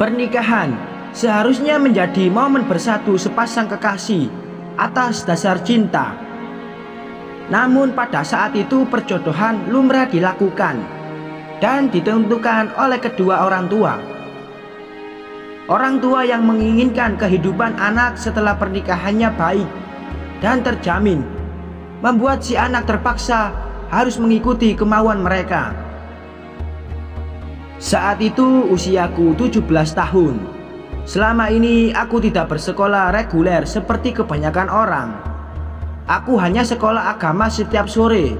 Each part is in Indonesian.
Pernikahan seharusnya menjadi momen bersatu sepasang kekasih atas dasar cinta. Namun pada saat itu perjodohan lumrah dilakukan dan ditentukan oleh kedua orang tua. Orang tua yang menginginkan kehidupan anak setelah pernikahannya baik dan terjamin, membuat si anak terpaksa harus mengikuti kemauan mereka. Saat itu usiaku 17 tahun. Selama ini aku tidak bersekolah reguler seperti kebanyakan orang. Aku hanya sekolah agama setiap sore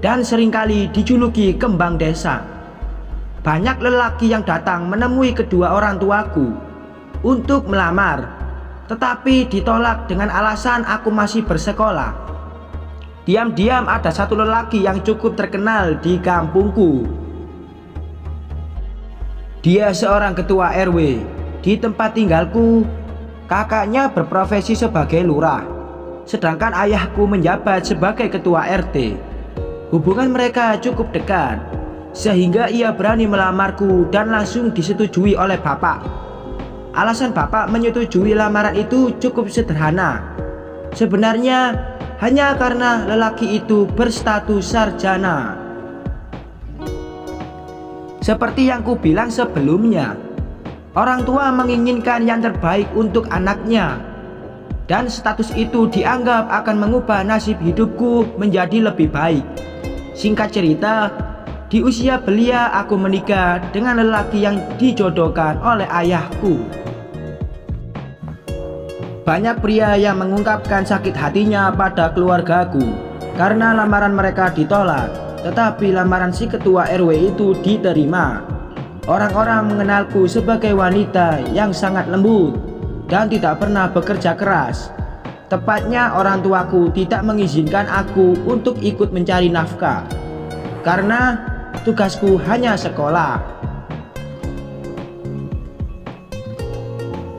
dan seringkali dijuluki kembang desa. Banyak lelaki yang datang menemui kedua orang tuaku untuk melamar, tetapi ditolak dengan alasan aku masih bersekolah. Diam-diam ada satu lelaki yang cukup terkenal di kampungku. Dia seorang ketua RW di tempat tinggalku. Kakaknya berprofesi sebagai lurah, sedangkan ayahku menjabat sebagai ketua RT. Hubungan mereka cukup dekat, sehingga ia berani melamarku dan langsung disetujui oleh bapak. Alasan bapak menyetujui lamaran itu cukup sederhana. Sebenarnya hanya karena lelaki itu berstatus sarjana. Seperti yang ku bilang sebelumnya, orang tua menginginkan yang terbaik untuk anaknya, dan status itu dianggap akan mengubah nasib hidupku menjadi lebih baik. Singkat cerita, di usia belia aku menikah dengan lelaki yang dijodohkan oleh ayahku. Banyak pria yang mengungkapkan sakit hatinya pada keluargaku karena lamaran mereka ditolak. Tetapi lamaran si ketua RW itu diterima. Orang-orang mengenalku sebagai wanita yang sangat lembut dan tidak pernah bekerja keras. Tepatnya orang tuaku tidak mengizinkan aku untuk ikut mencari nafkah karena tugasku hanya sekolah.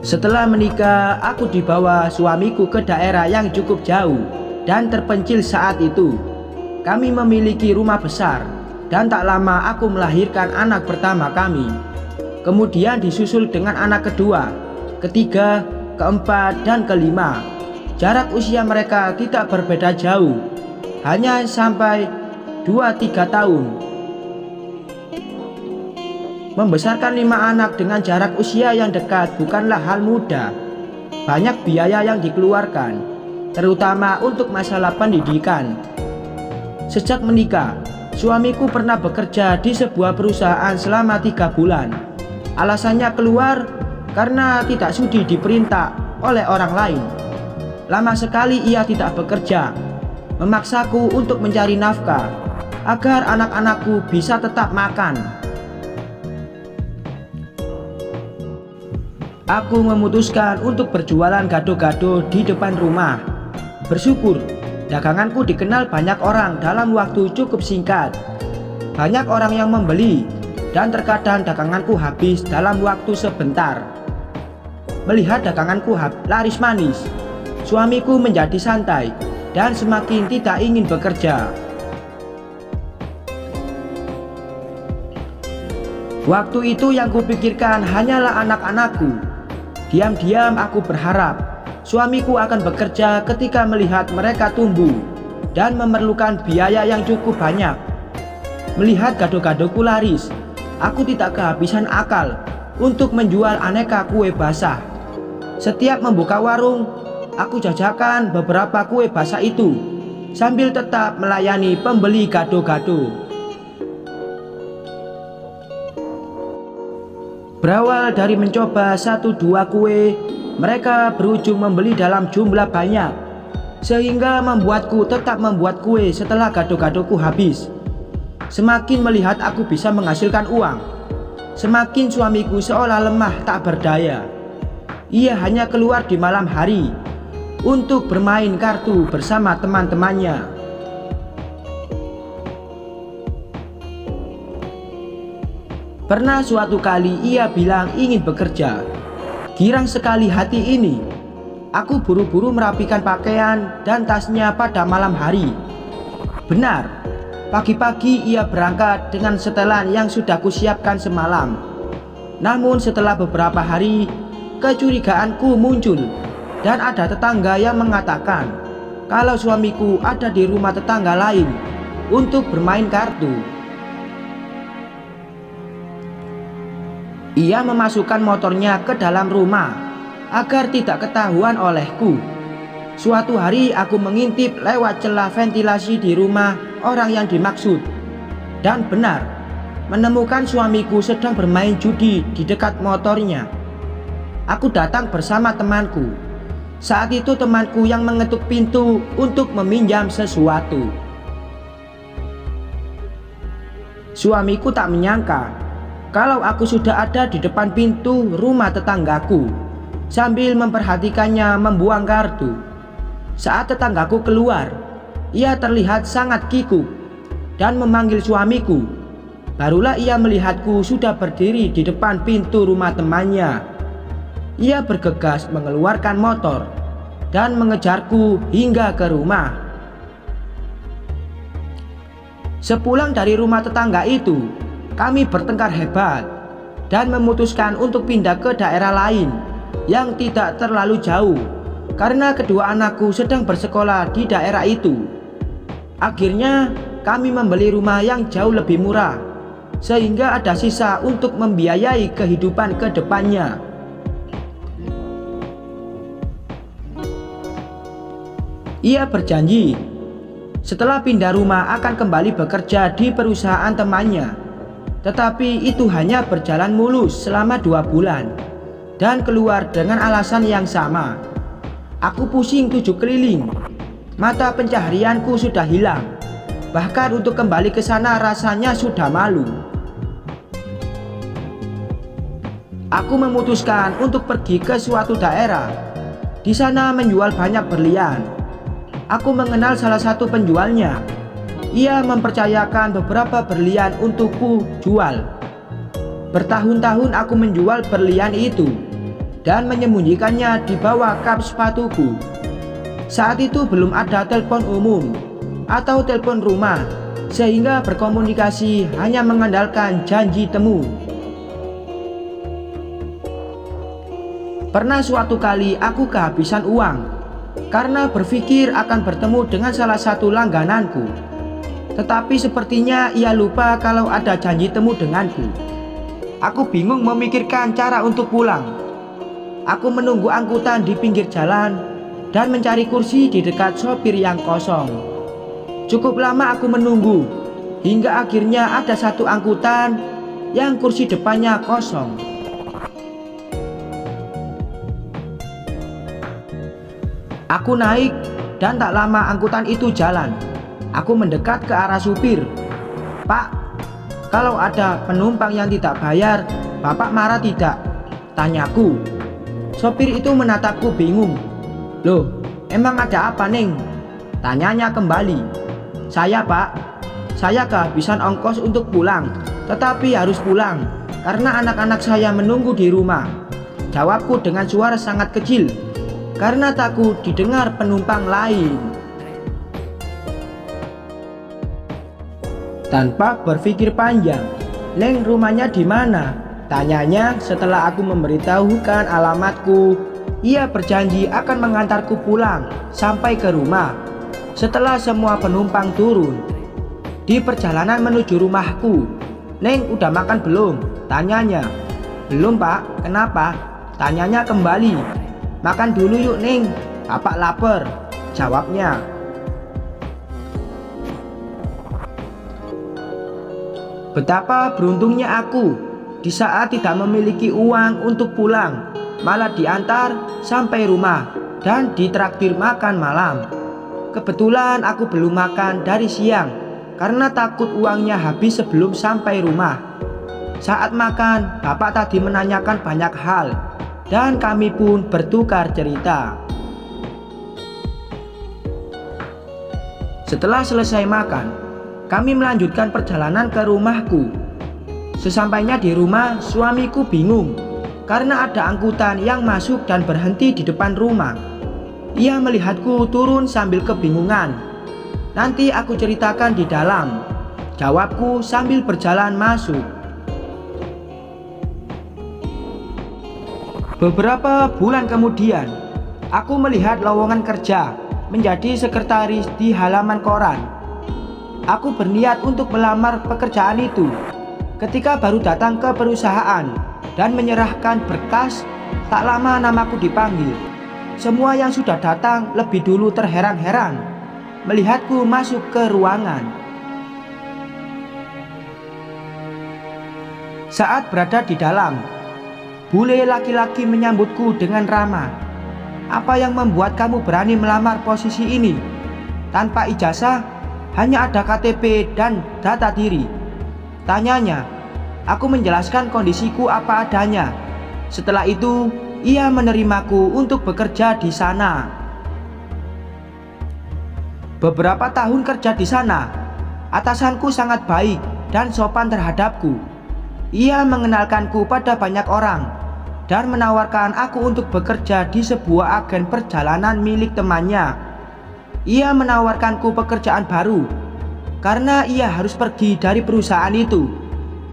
Setelah menikah, aku dibawa suamiku ke daerah yang cukup jauh dan terpencil saat itu. Kami memiliki rumah besar dan tak lama aku melahirkan anak pertama kami. Kemudian disusul dengan anak kedua, ketiga, keempat, dan kelima. Jarak usia mereka tidak berbeda jauh, hanya sampai 2-3 tahun. Membesarkan 5 anak dengan jarak usia yang dekat bukanlah hal mudah. Banyak biaya yang dikeluarkan, terutama untuk masalah pendidikan. Sejak menikah, suamiku pernah bekerja di sebuah perusahaan selama 3 bulan. Alasannya keluar karena tidak sudi diperintah oleh orang lain. Lama sekali ia tidak bekerja, memaksaku untuk mencari nafkah agar anak-anakku bisa tetap makan. Aku memutuskan untuk berjualan gado-gado di depan rumah. Bersyukur daganganku dikenal banyak orang dalam waktu cukup singkat. Banyak orang yang membeli dan terkadang daganganku habis dalam waktu sebentar. Melihat daganganku laris manis, suamiku menjadi santai dan semakin tidak ingin bekerja. Waktu itu yang kupikirkan hanyalah anak-anakku. Diam-diam aku berharap suamiku akan bekerja ketika melihat mereka tumbuh dan memerlukan biaya yang cukup banyak. Melihat gado-gadoku laris, aku tidak kehabisan akal untuk menjual aneka kue basah. Setiap membuka warung, aku jajakan beberapa kue basah itu sambil tetap melayani pembeli gado-gado. Berawal dari mencoba 1-2 kue, mereka berujung membeli dalam jumlah banyak, sehingga membuatku tetap membuat kue setelah gado-gadoku habis. Semakin melihat aku bisa menghasilkan uang, semakin suamiku seolah lemah tak berdaya. Ia hanya keluar di malam hari untuk bermain kartu bersama teman-temannya. Pernah suatu kali ia bilang ingin bekerja. Girang sekali hati ini. Aku buru-buru merapikan pakaian dan tasnya pada malam hari. Benar, pagi-pagi ia berangkat dengan setelan yang sudah kusiapkan semalam. Namun setelah beberapa hari, kecurigaanku muncul dan ada tetangga yang mengatakan kalau suamiku ada di rumah tetangga lain untuk bermain kartu. Ia memasukkan motornya ke dalam rumah agar tidak ketahuan olehku. Suatu hari aku mengintip lewat celah ventilasi di rumah orang yang dimaksud, dan benar menemukan suamiku sedang bermain judi di dekat motornya. Aku datang bersama temanku. Saat itu temanku yang mengetuk pintu untuk meminjam sesuatu. Suamiku tak menyangka kalau aku sudah ada di depan pintu rumah tetanggaku, sambil memperhatikannya membuang kartu. Saat tetanggaku keluar, ia terlihat sangat kikuk dan memanggil suamiku. Barulah ia melihatku sudah berdiri di depan pintu rumah temannya. Ia bergegas mengeluarkan motor dan mengejarku hingga ke rumah. Sepulang dari rumah tetangga itu, kami bertengkar hebat dan memutuskan untuk pindah ke daerah lain yang tidak terlalu jauh karena kedua anakku sedang bersekolah di daerah itu. Akhirnya kami membeli rumah yang jauh lebih murah sehingga ada sisa untuk membiayai kehidupan ke depannya. Ia berjanji setelah pindah rumah akan kembali bekerja di perusahaan temannya. Tetapi itu hanya berjalan mulus selama 2 bulan dan keluar dengan alasan yang sama. Aku pusing 7 keliling, mata pencaharianku sudah hilang. Bahkan untuk kembali ke sana rasanya sudah malu. Aku memutuskan untuk pergi ke suatu daerah. Di sana menjual banyak berlian. Aku mengenal salah satu penjualnya. Ia mempercayakan beberapa berlian untukku jual. Bertahun-tahun aku menjual berlian itu dan menyembunyikannya di bawah kap sepatuku. Saat itu belum ada telepon umum atau telepon rumah, sehingga berkomunikasi hanya mengandalkan janji temu. Pernah suatu kali aku kehabisan uang karena berpikir akan bertemu dengan salah satu langgananku. Tetapi sepertinya ia lupa kalau ada janji temu denganku. Aku bingung memikirkan cara untuk pulang. Aku menunggu angkutan di pinggir jalan dan mencari kursi di dekat sopir yang kosong. Cukup lama aku menunggu hingga akhirnya ada satu angkutan yang kursi depannya kosong. Aku naik dan tak lama angkutan itu jalan. Aku mendekat ke arah supir. "Pak, kalau ada penumpang yang tidak bayar, Bapak marah tidak?" tanyaku. Sopir itu menatapku bingung. "Loh, emang ada apa, Neng?" tanyanya kembali. "Saya, Pak, saya kehabisan ongkos untuk pulang, tetapi harus pulang karena anak-anak saya menunggu di rumah," jawabku dengan suara sangat kecil karena takut didengar penumpang lain. Tanpa berpikir panjang, "Neng, rumahnya di mana?" tanyanya setelah aku memberitahukan alamatku. Ia berjanji akan mengantarku pulang sampai ke rumah setelah semua penumpang turun. Di perjalanan menuju rumahku, "Neng, udah makan belum?" tanyanya. "Belum, Pak. Kenapa?" tanyanya kembali. "Makan dulu yuk, Neng. Bapak lapar," jawabnya. Betapa beruntungnya aku di saat tidak memiliki uang untuk pulang, malah diantar sampai rumah dan ditraktir makan malam. Kebetulan aku belum makan dari siang karena takut uangnya habis sebelum sampai rumah. Saat makan, bapak tadi menanyakan banyak hal dan kami pun bertukar cerita. Setelah selesai makan, kami melanjutkan perjalanan ke rumahku. Sesampainya di rumah, suamiku bingung karena ada angkutan yang masuk dan berhenti di depan rumah. Ia melihatku turun sambil kebingungan. "Nanti aku ceritakan di dalam," jawabku sambil berjalan masuk. Beberapa bulan kemudian, aku melihat lowongan kerja menjadi sekretaris di halaman koran. Aku berniat untuk melamar pekerjaan itu. Ketika baru datang ke perusahaan dan menyerahkan berkas, tak lama namaku dipanggil. Semua yang sudah datang lebih dulu terheran-heran melihatku masuk ke ruangan. Saat berada di dalam, bule laki-laki menyambutku dengan ramah. "Apa yang membuat kamu berani melamar posisi ini? Tanpa ijazah, hanya ada KTP dan data diri," tanyanya. Aku menjelaskan kondisiku apa adanya. Setelah itu, ia menerimaku untuk bekerja di sana. Beberapa tahun kerja di sana, atasanku sangat baik dan sopan terhadapku. Ia mengenalkanku pada banyak orang dan menawarkan aku untuk bekerja di sebuah agen perjalanan milik temannya. Ia menawarkanku pekerjaan baru karena ia harus pergi dari perusahaan itu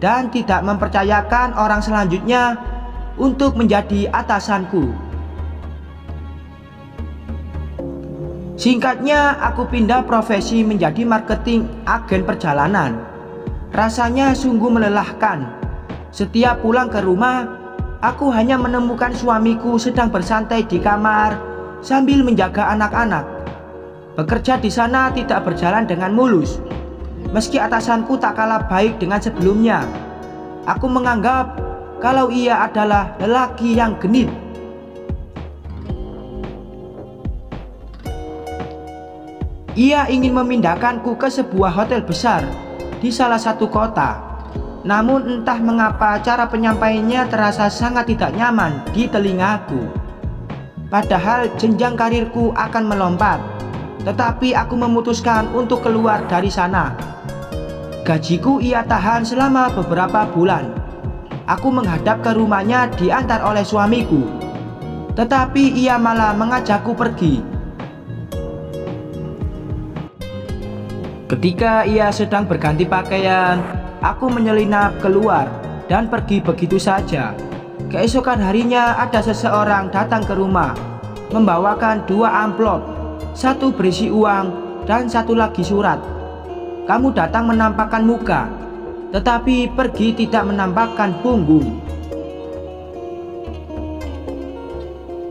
dan tidak mempercayakan orang selanjutnya untuk menjadi atasanku. Singkatnya, aku pindah profesi menjadi marketing agen perjalanan. Rasanya sungguh melelahkan. Setiap pulang ke rumah, aku hanya menemukan suamiku sedang bersantai di kamar sambil menjaga anak-anak. Bekerja di sana tidak berjalan dengan mulus. Meski atasanku tak kalah baik dengan sebelumnya, aku menganggap kalau ia adalah lelaki yang genit. Ia ingin memindahkanku ke sebuah hotel besar di salah satu kota. Namun entah mengapa cara penyampaiannya terasa sangat tidak nyaman di telingaku. Padahal jenjang karirku akan melompat, tetapi aku memutuskan untuk keluar dari sana. Gajiku ia tahan selama beberapa bulan. Aku menghadap ke rumahnya diantar oleh suamiku, tetapi ia malah mengajakku pergi. Ketika ia sedang berganti pakaian, aku menyelinap keluar dan pergi begitu saja. Keesokan harinya ada seseorang datang ke rumah, membawakan 2 amplop, satu berisi uang dan satu lagi surat. "Kamu datang menampakkan muka, tetapi pergi tidak menampakkan punggung."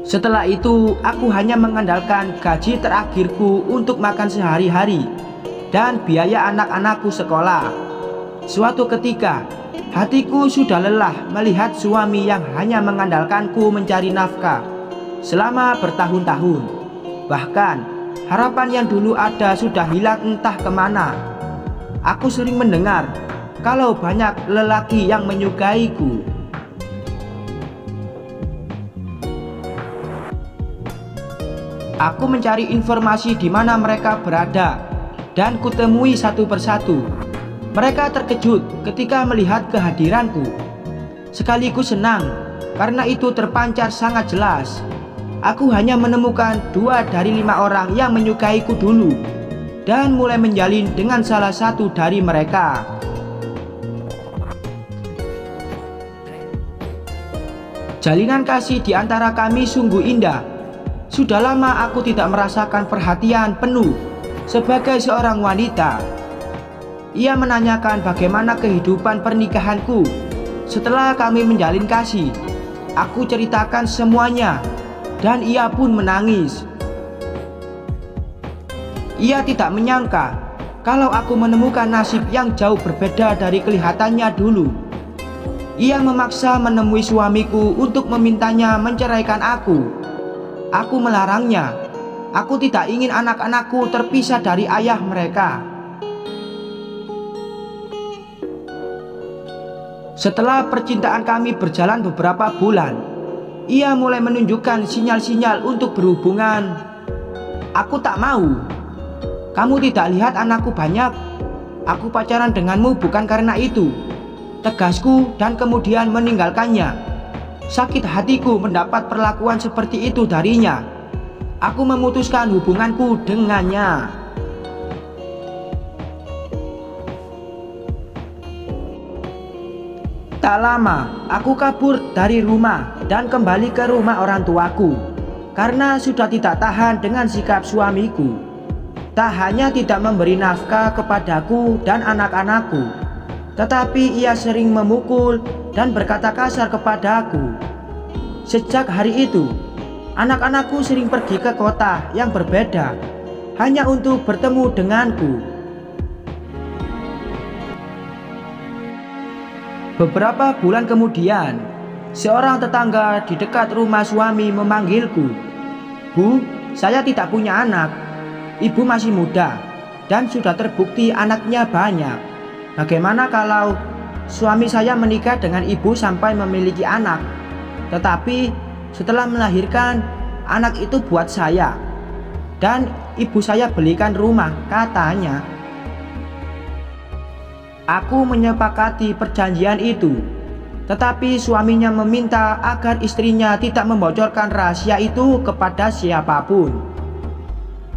Setelah itu, aku hanya mengandalkan gaji terakhirku untuk makan sehari-hari dan biaya anak-anakku sekolah. Suatu ketika, hatiku sudah lelah melihat suami yang hanya mengandalkanku mencari nafkah selama bertahun-tahun. Bahkan, harapan yang dulu ada sudah hilang entah kemana. Aku sering mendengar kalau banyak lelaki yang menyukaiku. Aku mencari informasi di mana mereka berada dan kutemui satu persatu. Mereka terkejut ketika melihat kehadiranku. Sekaligus senang karena itu terpancar sangat jelas. Aku hanya menemukan 2 dari 5 orang yang menyukaiku dulu dan mulai menjalin dengan salah satu dari mereka. Jalinan kasih di antara kami sungguh indah. Sudah lama aku tidak merasakan perhatian penuh sebagai seorang wanita. Ia menanyakan bagaimana kehidupan pernikahanku. Setelah kami menjalin kasih, aku ceritakan semuanya dan ia pun menangis. Ia tidak menyangka kalau aku menemukan nasib yang jauh berbeda dari kelihatannya dulu. Ia memaksa menemui suamiku untuk memintanya menceraikan aku. Aku melarangnya. Aku tidak ingin anak-anakku terpisah dari ayah mereka. Setelah percintaan kami berjalan beberapa bulan, ia mulai menunjukkan sinyal-sinyal untuk berhubungan. Aku tak mau. "Kamu tidak lihat anakku banyak? Aku pacaran denganmu bukan karena itu," tegasku dan kemudian meninggalkannya. Sakit hatiku mendapat perlakuan seperti itu darinya. Aku memutuskan hubunganku dengannya. Tak lama, aku kabur dari rumah dan kembali ke rumah orang tuaku karena sudah tidak tahan dengan sikap suamiku. Tak hanya tidak memberi nafkah kepadaku dan anak-anakku, tetapi ia sering memukul dan berkata kasar kepadaku. Sejak hari itu, anak-anakku sering pergi ke kota yang berbeda hanya untuk bertemu denganku. Beberapa bulan kemudian, seorang tetangga di dekat rumah suami memanggilku. "Bu, saya tidak punya anak. Ibu masih muda dan sudah terbukti anaknya banyak. Bagaimana kalau suami saya menikah dengan ibu sampai memiliki anak? Tetapi setelah melahirkan, anak itu buat saya dan ibu saya belikan rumah," katanya. Aku menyepakati perjanjian itu, tetapi suaminya meminta agar istrinya tidak membocorkan rahasia itu kepada siapapun.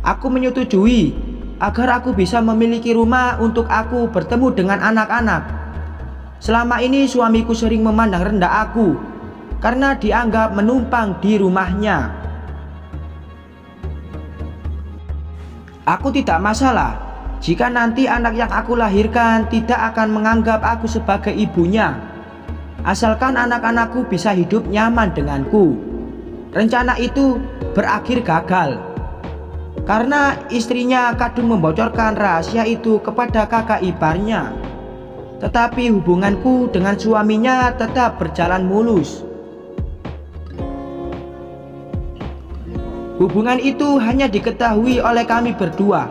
Aku menyetujui agar aku bisa memiliki rumah untuk aku bertemu dengan anak-anak. Selama ini suamiku sering memandang rendah aku karena dianggap menumpang di rumahnya. Aku tidak masalah jika nanti anak yang aku lahirkan tidak akan menganggap aku sebagai ibunya, asalkan anak-anakku bisa hidup nyaman denganku. Rencana itu berakhir gagal karena istrinya kadung membocorkan rahasia itu kepada kakak iparnya. Tetapi hubunganku dengan suaminya tetap berjalan mulus. Hubungan itu hanya diketahui oleh kami berdua.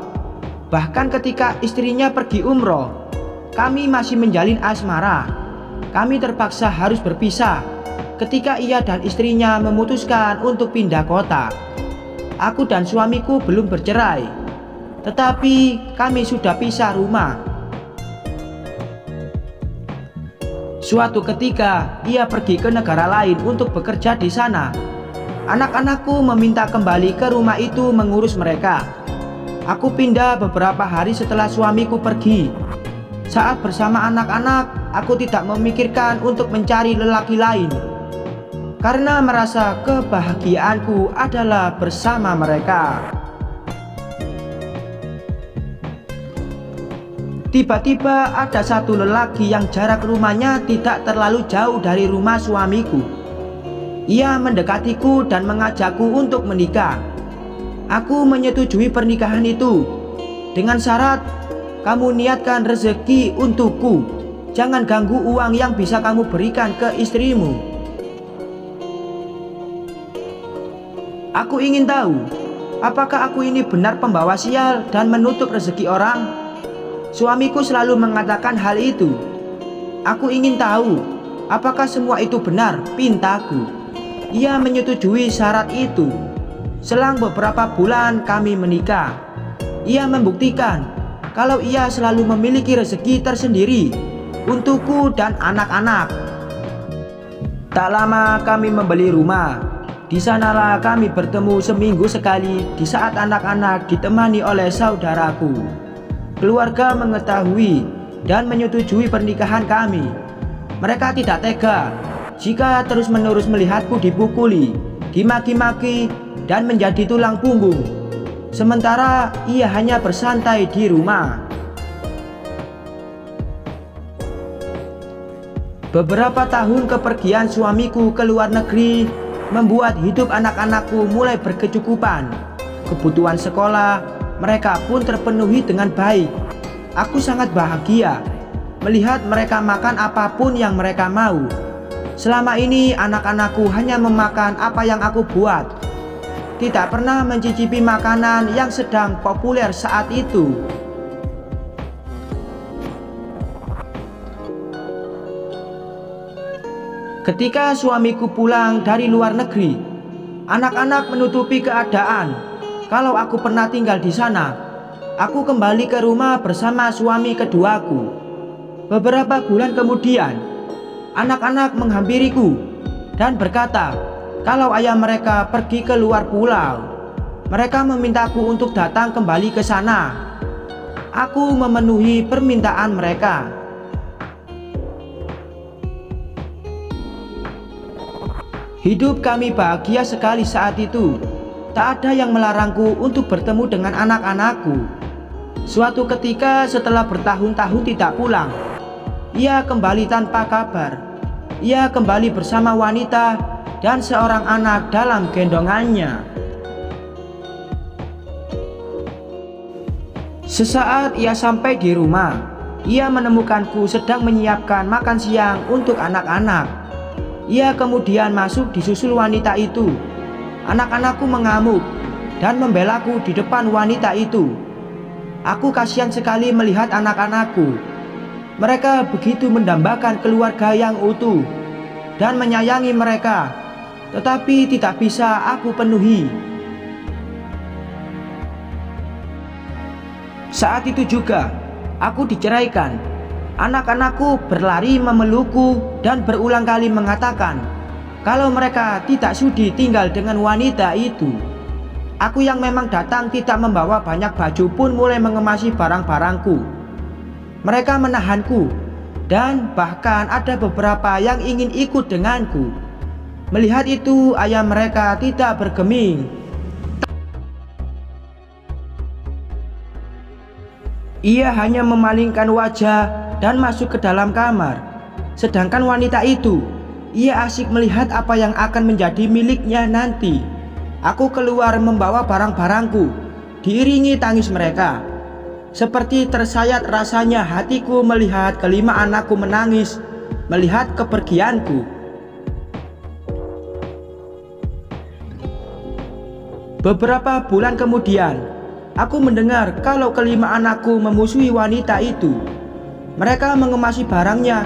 Bahkan ketika istrinya pergi umroh, kami masih menjalin asmara. Kami terpaksa harus berpisah ketika ia dan istrinya memutuskan untuk pindah kota. Aku dan suamiku belum bercerai, tetapi kami sudah pisah rumah. Suatu ketika ia pergi ke negara lain untuk bekerja di sana. Anak-anakku meminta kembali ke rumah itu mengurus mereka. Aku pindah beberapa hari setelah suamiku pergi. Saat bersama anak-anak, aku tidak memikirkan untuk mencari lelaki lain karena merasa kebahagiaanku adalah bersama mereka. Tiba-tiba ada satu lelaki yang jarak rumahnya tidak terlalu jauh dari rumah suamiku. Ia mendekatiku dan mengajakku untuk menikah. Aku menyetujui pernikahan itu dengan syarat kamu niatkan rezeki untukku. Jangan ganggu uang yang bisa kamu berikan ke istrimu. Aku ingin tahu, apakah aku ini benar pembawa sial dan menutup rezeki orang? Suamiku selalu mengatakan hal itu. Aku ingin tahu, apakah semua itu benar, pintaku. Ia menyetujui syarat itu. Selang beberapa bulan kami menikah. Ia membuktikan kalau ia selalu memiliki rezeki tersendiri untukku dan anak-anak. Tak lama kami membeli rumah. Di sanalah kami bertemu seminggu sekali di saat anak-anak ditemani oleh saudaraku. Keluarga mengetahui dan menyetujui pernikahan kami. Mereka tidak tega jika terus-menerus melihatku dipukuli, dimaki-maki, dan menjadi tulang punggung. Sementara ia hanya bersantai di rumah. Beberapa tahun kepergian suamiku ke luar negeri membuat hidup anak-anakku mulai berkecukupan. Kebutuhan sekolah mereka pun terpenuhi dengan baik. Aku sangat bahagia melihat mereka makan apapun yang mereka mau. Selama ini anak-anakku hanya memakan apa yang aku buat, tidak pernah mencicipi makanan yang sedang populer saat itu. Ketika suamiku pulang dari luar negeri, anak-anak menutupi keadaan kalau aku pernah tinggal di sana. Aku kembali ke rumah bersama suami keduaku. Beberapa bulan kemudian, anak-anak menghampiriku dan berkata kalau ayah mereka pergi ke luar pulau. Mereka memintaku untuk datang kembali ke sana. Aku memenuhi permintaan mereka. Hidup kami bahagia sekali saat itu. Tak ada yang melarangku untuk bertemu dengan anak-anakku. Suatu ketika setelah bertahun-tahun tidak pulang, ia kembali tanpa kabar. Ia kembali bersama wanita dan seorang anak dalam gendongannya. Sesaat ia sampai di rumah, ia menemukanku sedang menyiapkan makan siang untuk anak-anak. Ia kemudian masuk disusul wanita itu. Anak-anakku mengamuk dan membelaku di depan wanita itu. Aku kasihan sekali melihat anak-anakku. Mereka begitu mendambakan keluarga yang utuh dan menyayangi mereka, tetapi tidak bisa aku penuhi. Saat itu juga aku diceraikan. Anak-anakku berlari memelukku dan berulang kali mengatakan kalau mereka tidak sudi tinggal dengan wanita itu. Aku yang memang datang tidak membawa banyak baju pun mulai mengemasi barang-barangku. Mereka menahanku dan bahkan ada beberapa yang ingin ikut denganku. Melihat itu, ayah mereka tidak bergeming. Ia hanya memalingkan wajah dan masuk ke dalam kamar. Sedangkan wanita itu, ia asik melihat apa yang akan menjadi miliknya nanti. Aku keluar membawa barang-barangku, diiringi tangis mereka. Seperti tersayat rasanya hatiku melihat kelima anakku menangis, melihat kepergianku. Beberapa bulan kemudian, aku mendengar kalau kelima anakku memusuhi wanita itu. Mereka mengemasi barangnya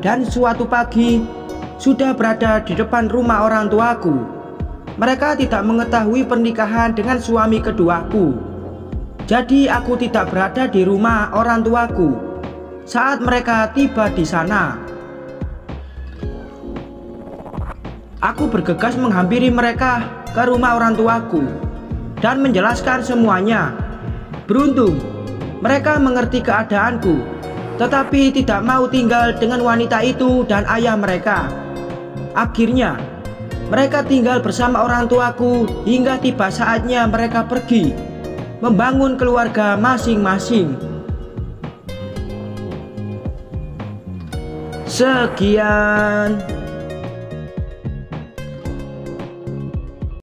dan suatu pagi sudah berada di depan rumah orang tuaku. Mereka tidak mengetahui pernikahan dengan suami keduaku. Jadi aku tidak berada di rumah orang tuaku saat mereka tiba di sana. Aku bergegas menghampiri mereka ke rumah orang tuaku dan menjelaskan semuanya. Beruntung mereka mengerti keadaanku, tetapi tidak mau tinggal dengan wanita itu dan ayah mereka. Akhirnya mereka tinggal bersama orang tuaku hingga tiba saatnya mereka pergi membangun keluarga masing-masing. Sekian.